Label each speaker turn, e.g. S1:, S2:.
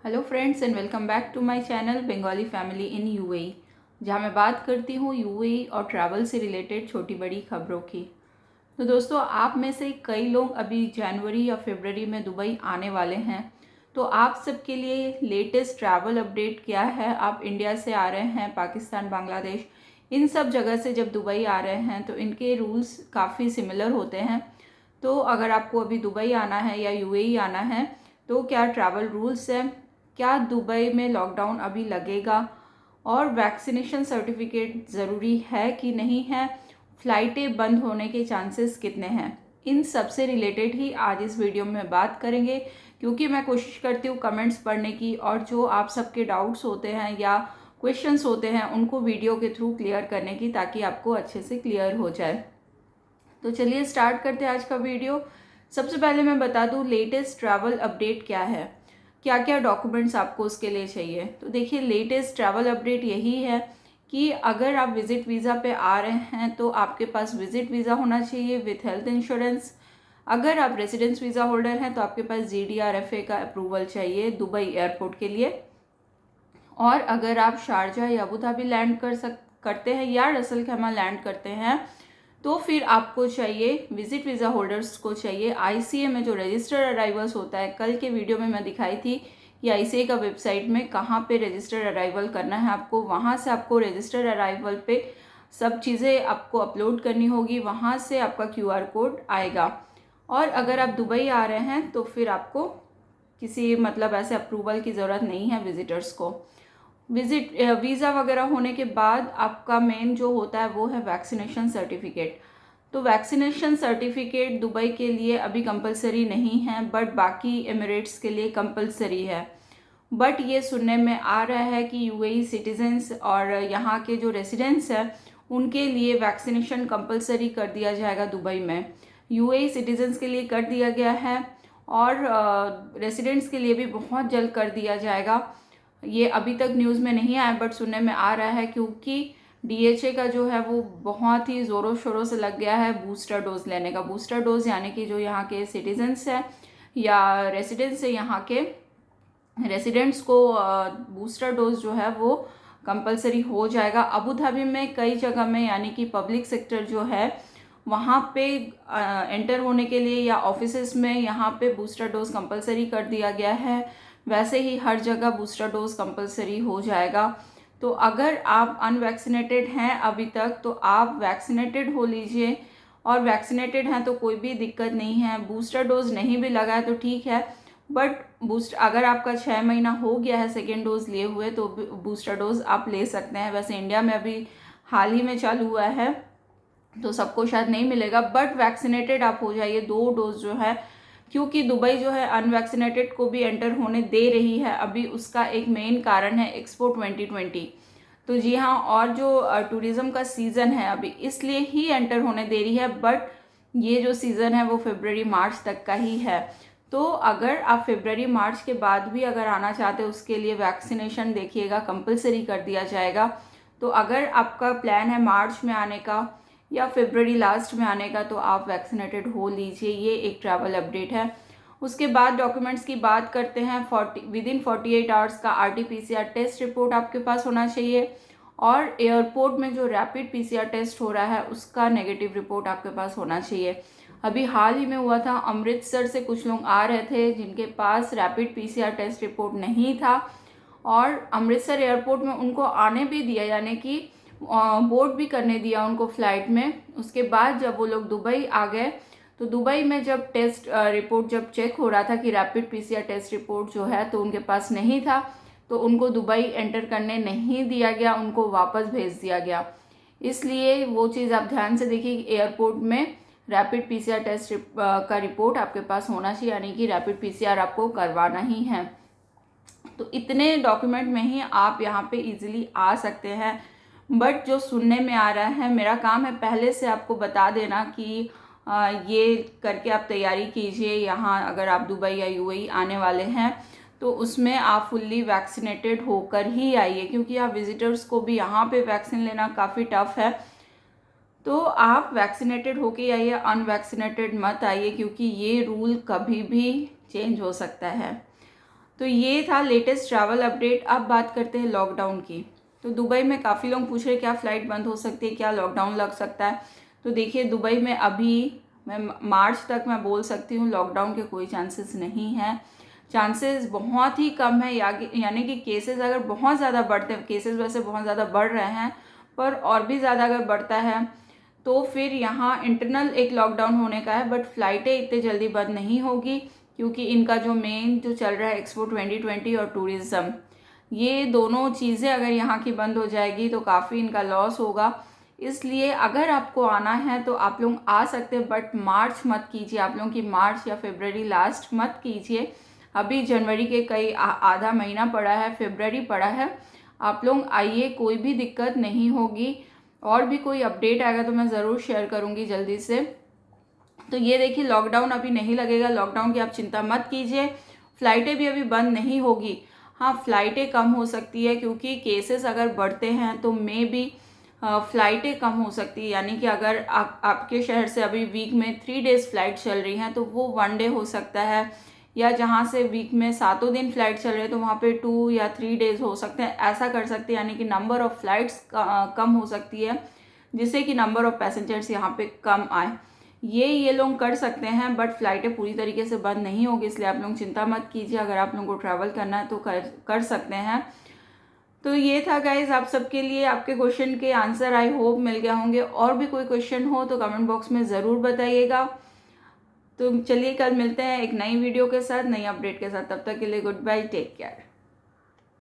S1: Hello friends and welcome back to my channel Bengali family in UAE, जहां मैं बात करती हूं यूएई और ट्रैवल से रिलेटेड छोटी बड़ी खबरों की। तो दोस्तों, आप में से कई लोग अभी जनवरी या फरवरी में दुबई आने वाले हैं। तो आप सबके लिए लेटेस्ट ट्रैवल अपडेट क्या है। आप इंडिया से आ रहे हैं, पाकिस्तान, बांग्लादेश, इन सब जगह से जब दुबई आ रहे हैं तो इनके रूल्स काफ़ी सिमिलर होते हैं। तो अगर आपको अभी दुबई आना है या यूएई आना है तो क्या ट्रैवल रूल्स हैं, क्या दुबई में लॉकडाउन अभी लगेगा, और वैक्सीनेशन सर्टिफिकेट ज़रूरी है कि नहीं है, फ़्लाइटें बंद होने के चांसेस कितने हैं, इन सब से रिलेटेड ही आज इस वीडियो में बात करेंगे। क्योंकि मैं कोशिश करती हूँ कमेंट्स पढ़ने की, और जो आप सबके डाउट्स होते हैं या क्वेश्चंस होते हैं उनको वीडियो के थ्रू क्लियर करने की, ताकि आपको अच्छे से क्लियर हो जाए। तो चलिए स्टार्ट करते हैं आज का वीडियो। सबसे पहले मैं बता दूं लेटेस्ट ट्रैवल अपडेट क्या है, क्या क्या डॉक्यूमेंट्स आपको उसके लिए चाहिए। तो देखिए, लेटेस्ट ट्रैवल अपडेट यही है कि अगर आप विजिट वीज़ा पे आ रहे हैं तो आपके पास विजिट वीज़ा होना चाहिए विथ हेल्थ इंश्योरेंस। अगर आप रेजिडेंस वीज़ा होल्डर हैं तो आपके पास GDRFA का अप्रूवल चाहिए दुबई एयरपोर्ट के लिए। और अगर आप शारजा या अबू धाबी लैंड करते हैं या रसल खैमा लैंड करते हैं तो फिर आपको चाहिए, विजिट वीज़ा होल्डर्स को चाहिए, ICA में जो रजिस्टर्ड अराइवल्स होता है। कल के वीडियो में मैं दिखाई थी कि ICA का वेबसाइट में कहाँ पे रजिस्टर्ड अराइवल करना है आपको, वहाँ से आपको रजिस्टर्ड अराइवल पे सब चीज़ें आपको अपलोड करनी होगी, वहाँ से आपका QR कोड आएगा। और अगर आप दुबई आ रहे हैं तो फिर आपको किसी ऐसे अप्रूवल की ज़रूरत नहीं है विजिटर्स को। विजिट वीज़ा वगैरह होने के बाद आपका मेन जो होता है वो है वैक्सीनेशन सर्टिफिकेट। तो वैक्सीनेशन सर्टिफिकेट दुबई के लिए अभी कंपलसरी नहीं है, बट बाकी एमिरेट्स के लिए कंपलसरी है। बट ये सुनने में आ रहा है कि यूएई सिटीजन्स और यहाँ के जो रेसिडेंट्स हैं उनके लिए वैक्सीनेशन कंपलसरी कर दिया जाएगा दुबई में। यूएई सिटीजन्स के लिए कर दिया गया है और रेसिडेंट्स के लिए भी बहुत जल्द कर दिया जाएगा। ये अभी तक न्यूज़ में नहीं आया बट सुनने में आ रहा है, क्योंकि DHA का जो है वो बहुत ही ज़ोरों शोरों से लग गया है बूस्टर डोज लेने का। बूस्टर डोज यानी कि जो यहाँ के सिटीजन्स हैं या रेसिडेंट्स है, यहाँ के रेसिडेंट्स को बूस्टर डोज जो है वो कंपलसरी हो जाएगा। अबू धाबी में कई जगह में, यानी कि पब्लिक सेक्टर जो है वहाँ पे एंटर होने के लिए या ऑफिसेस में यहाँ पे बूस्टर डोज कंपलसरी कर दिया गया है। वैसे ही हर जगह बूस्टर डोज कंपलसरी हो जाएगा। तो अगर आप अनवैक्सीनेटेड हैं अभी तक तो आप वैक्सीनेटेड हो लीजिए, और वैक्सीनेटेड हैं तो कोई भी दिक्कत नहीं है। बूस्टर डोज नहीं भी लगा है तो ठीक है, बट अगर आपका 6 महीना हो गया है सेकेंड डोज लिए हुए तो बूस्टर डोज आप ले सकते हैं। वैसे इंडिया में अभी हाल ही में चालू हुआ है तो सबको शायद नहीं मिलेगा, बट वैक्सीनेटेड आप हो जाइए 2 डोज जो है, क्योंकि दुबई जो है अनवैक्सीनेटेड को भी एंटर होने दे रही है अभी। उसका एक मेन कारण है एक्सपो 2020। तो जी हाँ, और जो टूरिज़्म का सीज़न है अभी इसलिए ही एंटर होने दे रही है, बट ये जो सीज़न है वो फरवरी मार्च तक का ही है। तो अगर आप फरवरी मार्च के बाद भी अगर आना चाहते हैं उसके लिए वैक्सीनेशन देखिएगा कंपलसरी कर दिया जाएगा। तो अगर आपका प्लान है मार्च में आने का या फरवरी लास्ट में आने का तो आप वैक्सीनेटेड हो लीजिए। ये एक ट्रैवल अपडेट है। उसके बाद डॉक्यूमेंट्स की बात करते हैं। विदिन 48 आवर्स का RT-PCR टेस्ट रिपोर्ट आपके पास होना चाहिए, और एयरपोर्ट में जो रैपिड PCR टेस्ट हो रहा है उसका नेगेटिव रिपोर्ट आपके पास होना चाहिए। अभी हाल ही में हुआ था, अमृतसर से कुछ लोग आ रहे थे जिनके पास रैपिड PCR टेस्ट रिपोर्ट नहीं था, और अमृतसर एयरपोर्ट में उनको आने भी दिया, यानी कि बोर्ड भी करने दिया उनको फ़्लाइट में। उसके बाद जब वो लोग दुबई आ गए तो दुबई में जब टेस्ट रिपोर्ट जब चेक हो रहा था कि रैपिड PCR टेस्ट रिपोर्ट जो है तो उनके पास नहीं था, तो उनको दुबई एंटर करने नहीं दिया गया, उनको वापस भेज दिया गया। इसलिए वो चीज़ आप ध्यान से देखिए कि एयरपोर्ट में रैपिड PCR टेस्ट का रिपोर्ट आपके पास होना चाहिए, यानी कि रैपिड PCR आपको करवाना ही है। तो इतने डॉक्यूमेंट में ही आप यहाँ पे इजीली आ सकते हैं। बट जो सुनने में आ रहा है, मेरा काम है पहले से आपको बता देना कि ये करके आप तैयारी कीजिए। यहाँ अगर आप दुबई या यूएई आने वाले हैं तो उसमें आप फुल्ली वैक्सीनेटेड होकर ही आइए, क्योंकि आप विजिटर्स को भी यहाँ पे वैक्सीन लेना काफ़ी टफ है। तो आप वैक्सीनेटेड होके आइए, अनवैक्सीनेटेड मत आइए, क्योंकि ये रूल कभी भी चेंज हो सकता है। तो ये था लेटेस्ट ट्रैवल अपडेट। अब बात करते हैं लॉकडाउन की। तो दुबई में काफ़ी लोग पूछ रहे क्या फ़्लाइट बंद हो सकती है, क्या लॉकडाउन लग सकता है। तो देखिए दुबई में अभी मैं मार्च तक मैं बोल सकती हूँ लॉकडाउन के कोई चांसेस नहीं हैं। चांसेस बहुत ही कम है, यानी कि केसेस अगर बहुत ज़्यादा बढ़ते हैं, केसेस वैसे बहुत ज़्यादा बढ़ रहे हैं, पर और भी ज़्यादा अगर बढ़ता है तो फिर यहाँ इंटरनल एक लॉकडाउन होने का है। बट फ़्लाइटें इतने जल्दी बंद नहीं होगी, क्योंकि इनका जो मेन जो चल रहा है एक्सपो 2020 और टूरिज़्म, ये दोनों चीज़ें अगर यहाँ की बंद हो जाएगी तो काफ़ी इनका लॉस होगा। इसलिए अगर आपको आना है तो आप लोग आ सकते हैं, बट मार्च मत कीजिए। आप लोगों की मार्च या फरवरी लास्ट मत कीजिए। अभी जनवरी के कई आधा महीना पड़ा है, फरवरी पड़ा है, आप लोग आइए, कोई भी दिक्कत नहीं होगी। और भी कोई अपडेट आएगा तो मैं ज़रूर शेयर करूँगी जल्दी से। तो ये देखिए लॉकडाउन अभी नहीं लगेगा, लॉकडाउन की आप चिंता मत कीजिए। फ़्लाइटें भी अभी बंद नहीं होगी। हाँ, फ़्लाइटें कम हो सकती है, क्योंकि केसेस अगर बढ़ते हैं तो मे बी फ़्लाइटें कम हो सकती है। यानी कि अगर आपके शहर से अभी वीक में 3 डेज़ फ़्लाइट चल रही हैं तो वो 1 डे हो सकता है, या जहाँ से वीक में 7 दिन फ़्लाइट चल रहे हैं तो वहाँ पे 2 या 3 डेज़ हो सकते हैं। ऐसा कर सकते हैं, यानी कि नंबर ऑफ़ फ़्लाइट्स कम हो सकती है, जिससे कि नंबर ऑफ़ पैसेंजर्स यहाँ पे कम आए। ये लोग कर सकते हैं, बट फ़्लाइटें पूरी तरीके से बंद नहीं होगी, इसलिए आप लोग चिंता मत कीजिए। अगर आप लोगों को ट्रैवल करना है तो कर सकते हैं। तो ये था गाइज़ आप सबके लिए, आपके क्वेश्चन के आंसर आई होप मिल गया होंगे। और भी कोई क्वेश्चन हो तो कमेंट बॉक्स में ज़रूर बताइएगा। तो चलिए कल मिलते हैं एक नई वीडियो के साथ, नई अपडेट के साथ। तब तक के लिए गुड बाय, टेक केयर।